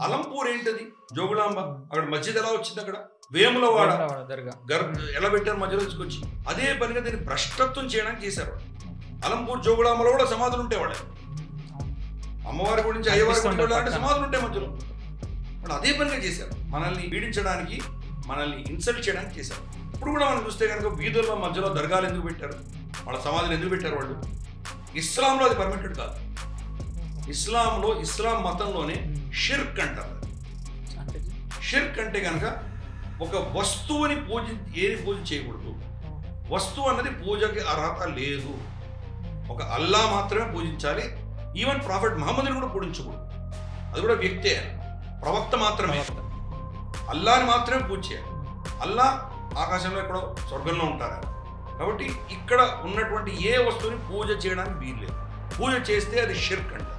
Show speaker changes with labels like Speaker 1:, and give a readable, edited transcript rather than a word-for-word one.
Speaker 1: అలంపూర్ ఏంటది? జోగులాంబ. అక్కడ మస్జిద్ ఎలా వచ్చింది? అక్కడ వేములవాడ ఎలా పెట్టారు మధ్యలో తీసుకొచ్చి? అదే పనిగా దీన్ని భ్రష్టత్వం చేయడానికి చేశారు. అలంపూర్ జోగులాంబలో కూడా సమాధులు ఉంటాయి. అమ్మవారి గురించి అయ్యవారి గురించి అంటే సమాధులు ఉంటాయి మధ్యలో. వాళ్ళు అదే పనిగా చేశారు. మనల్ని పీడించడానికి, మనల్ని ఇన్సల్ట్ చేయడానికి చేశారు. ఇప్పుడు కూడా మనం చూస్తే కనుక వీధుల్లో మధ్యలో దర్గాలు ఎందుకు పెట్టారు? వాళ్ళ సమాధులు ఎందుకు పెట్టారు వాళ్ళు? ఇస్లాంలో అది పర్మిటెడ్ కాదు. ఇస్లాంలో, ఇస్లాం మతంలోనే షిర్క్ అంటారు. షిర్క్ అంటే కనుక ఒక వస్తువుని ఏది పూజ చేయకూడదు. వస్తువు అన్నది పూజకి అర్హత లేదు. ఒక అల్లా మాత్రమే పూజించాలి. ఈవెన్ ప్రాఫెట్ మహమ్మద్ని కూడా పూజించకూడదు. అది కూడా వ్యక్తే, ప్రవక్త మాత్రమే. అల్లాని మాత్రమే పూజ చేయాలి. అల్లా ఆకాశంలో ఎక్కడో స్వర్గంలో ఉంటారు. కాబట్టి ఇక్కడ ఉన్నటువంటి ఏ వస్తువుని పూజ చేయడానికి వీల్లేదు. పూజ చేస్తే అది షిర్క్ అంటారు.